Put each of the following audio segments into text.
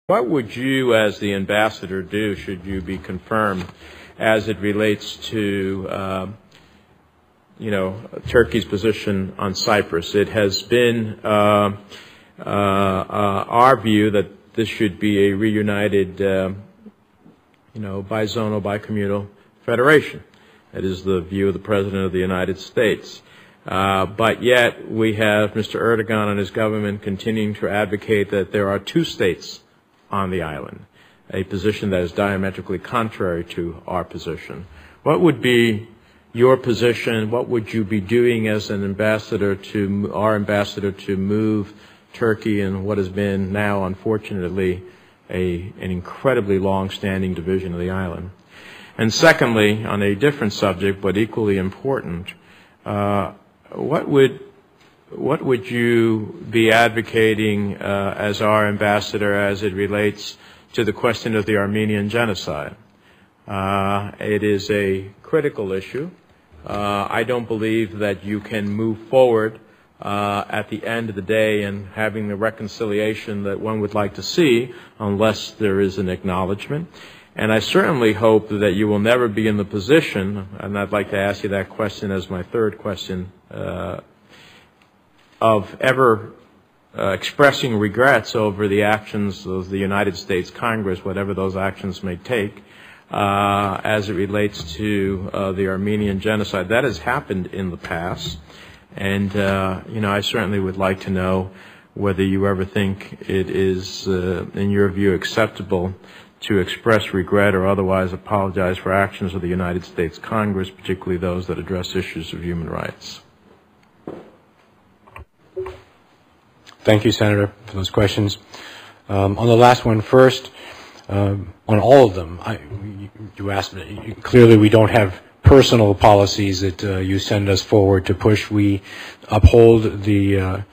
What would you, as the ambassador, do should you be confirmed as it relates to, Turkey's position on Cyprus? It has been our view that this should be a reunited, bizonal, bicommunal federation. That is the view of the President of the United States. But yet we have Mr. Erdogan and his government continuing to advocate that there are two states on the island, a position that is diametrically contrary to our position. What would be your position? What would you be doing as an ambassador to our ambassador to move Turkey in what has been now, unfortunately, an incredibly long-standing division of the island? And secondly, on a different subject but equally important, what would you be advocating as our ambassador as it relates to the question of the Armenian Genocide? It is a critical issue. I don't believe that you can move forward at the end of the day in having the reconciliation that one would like to see unless there is an acknowledgement. And I certainly hope that you will never be in the position, and I'd like to ask you that question as my third question, of ever expressing regrets over the actions of the United States Congress, whatever those actions may take, as it relates to the Armenian Genocide. That has happened in the past, and I certainly would like to know whether you ever think it is, in your view, acceptable to express regret or otherwise apologize for actions of the United States Congress, particularly those that address issues of human rights. Thank you, Senator, for those questions. On the last one first, on all of them, you asked me, clearly we don't have personal policies that you send us forward to push. We uphold the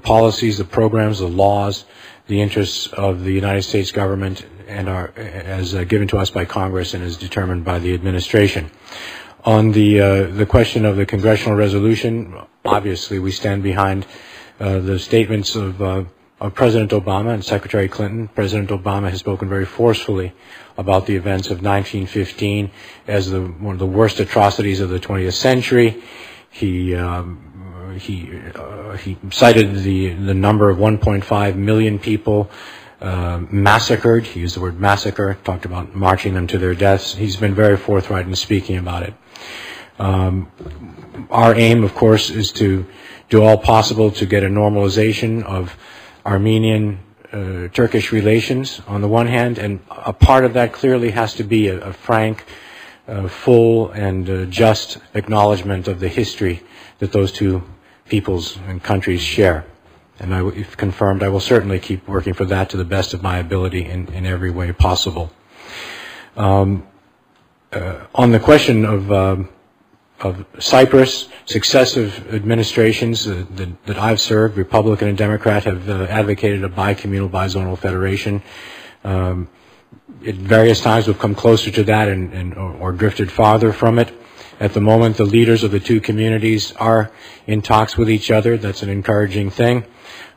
policies, the programs, the laws, the interests of the United States government and as given to us by Congress and as determined by the administration. On the question of the congressional resolution, obviously we stand behind the statements of President Obama and Secretary Clinton. President Obama has spoken very forcefully about the events of 1915 as one of the worst atrocities of the 20th century. He cited the number of 1.5 million people massacred. He used the word massacre, talked about marching them to their deaths. He's been very forthright in speaking about it. Our aim, of course, is to do all possible to get a normalization of Armenian-Turkish relations on the one hand, and a part of that clearly has to be a frank, full, and just acknowledgement of the history that those two peoples and countries share. And if confirmed, I will certainly keep working for that to the best of my ability in every way possible. On the question of Cyprus, successive administrations that I've served, Republican and Democrat, have advocated a bicommunal, bizonal federation. At various times we've come closer to that or drifted farther from it. At the moment, the leaders of the two communities are in talks with each other. That's an encouraging thing.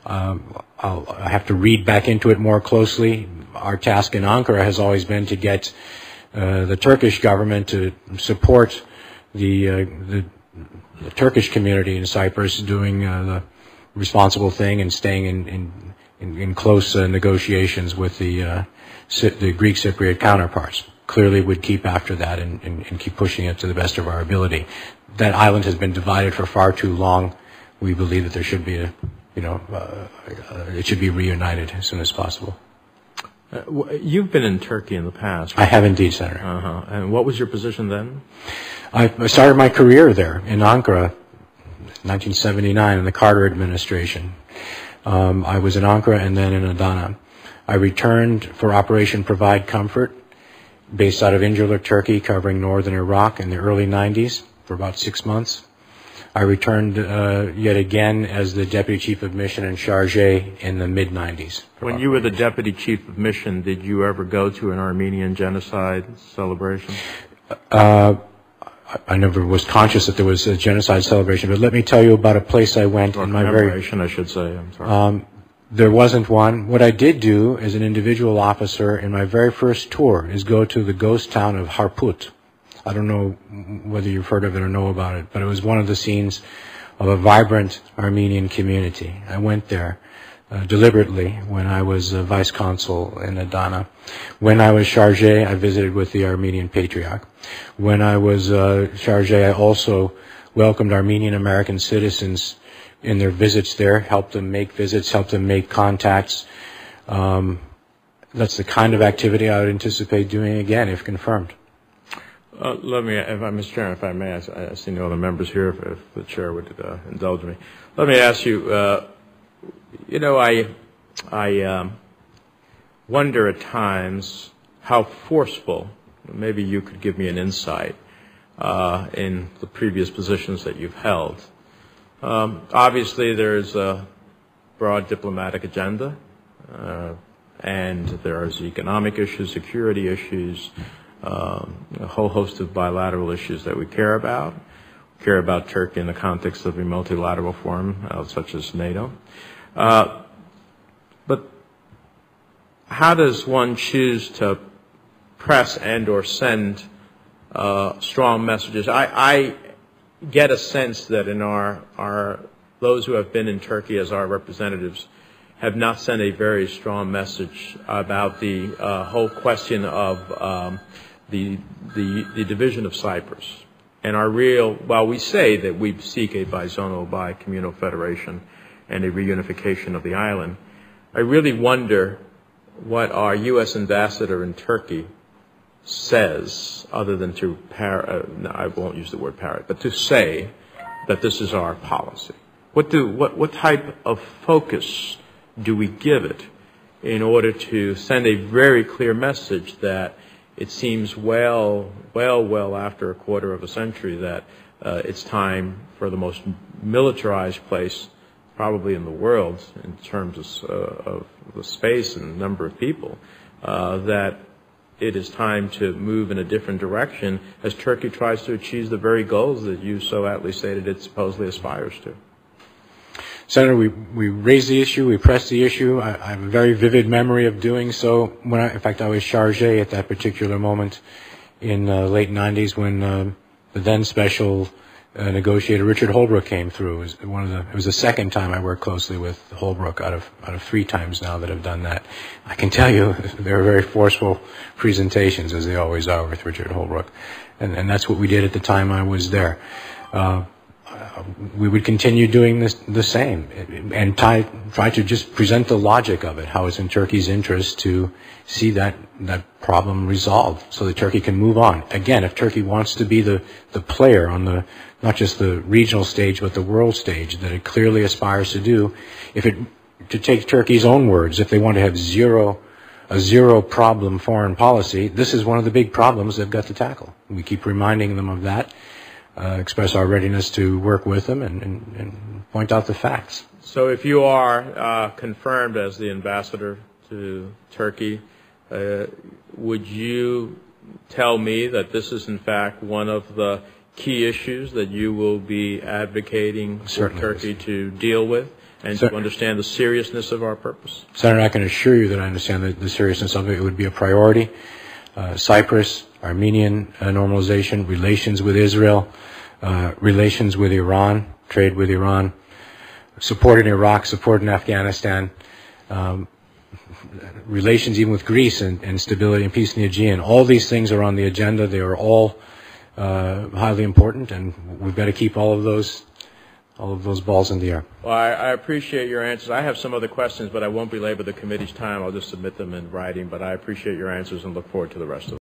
I'll have to read back into it more closely. Our task in Ankara has always been to get the Turkish government to support the Turkish community in Cyprus doing the responsible thing and staying in close negotiations with the Greek Cypriot counterparts. Clearly would keep after that and keep pushing it to the best of our ability. That island has been divided for far too long. We believe that there should be it should be reunited as soon as possible. You've been in Turkey in the past, right? I have indeed, Senator. And what was your position then? I started my career there in Ankara, 1979, in the Carter administration. I was in Ankara and then in Adana. I returned for Operation Provide Comfort, based out of Incirlik, Turkey, covering northern Iraq in the early 90s for about 6 months. I returned yet again as the Deputy Chief of Mission and Charge in the mid-90s. When you were the Deputy Chief of Mission, did you ever go to an Armenian Genocide celebration? I never was conscious that there was a genocide celebration, but let me tell you about a place I went in my commemoration, I should say. I'm sorry. There wasn't one. What I did do as an individual officer in my very first tour is go to the ghost town of Harput. I don't know whether you've heard of it or know about it, but it was one of the scenes of a vibrant Armenian community. I went there deliberately when I was vice consul in Adana. When I was chargé, I visited with the Armenian Patriarch. When I was chargé, I also welcomed Armenian American citizens in their visits there, helped them make visits, helped them make contacts. That's the kind of activity I would anticipate doing again if confirmed. Let me, Mr. Chairman, if I may, I see no other members here, if the chair would indulge me. Let me ask you, I wonder at times how forceful, maybe you could give me an insight in the previous positions that you've held. Obviously, there's a broad diplomatic agenda, and there's economic issues, security issues, a whole host of bilateral issues that we care about. We care about Turkey in the context of a multilateral forum, such as NATO. But how does one choose to press and or send strong messages? I get a sense that in those who have been in Turkey as our representatives have not sent a very strong message about the whole question of the division of Cyprus. And while we say that we seek a bizonal, bi-communal federation and a reunification of the island, I really wonder what our U.S. ambassador in Turkey says, other than to I won't use the word parrot, but to say that this is our policy. What type of focus do we give it in order to send a very clear message that it seems well after a quarter of a century that it's time for the most militarized place probably in the world in terms of the space and number of people, that it is time to move in a different direction as Turkey tries to achieve the very goals that you so aptly stated it supposedly aspires to. Senator, we raised the issue, we pressed the issue. I have a very vivid memory of doing so. In fact, I was chargé at that particular moment in the late 90s when the then special negotiator Richard Holbrooke came through. It was the second time I worked closely with Holbrooke out of 3 times now that I've done that. I can tell you they were very forceful presentations, as they always are with Richard Holbrooke, and that's what we did at the time I was there. We would continue doing the same and try to just present the logic of it, how it's in Turkey's interest to see that problem resolved so that Turkey can move on. Again, if Turkey wants to be the player on not just the regional stage but the world stage that it clearly aspires to do, to take Turkey's own words, if they want to have a zero problem foreign policy, this is one of the big problems they've got to tackle. We keep reminding them of that. Express our readiness to work with them and point out the facts. So if you are confirmed as the ambassador to Turkey, would you tell me that this is in fact one of the key issues that you will be advocating for Turkey to deal with and to understand the seriousness of our purpose? Senator, I can assure you that I understand the seriousness of it. It would be a priority. Cyprus, Armenian normalization, relations with Israel, relations with Iran, trade with Iran, support in Iraq, support in Afghanistan, relations even with Greece and stability and peace in the Aegean. All these things are on the agenda. They are all highly important, and we've got to keep all of those balls in the air. Well, I appreciate your answers. I have some other questions, but I won't belabor the committee's time. I'll just submit them in writing. But I appreciate your answers and look forward to the rest of them.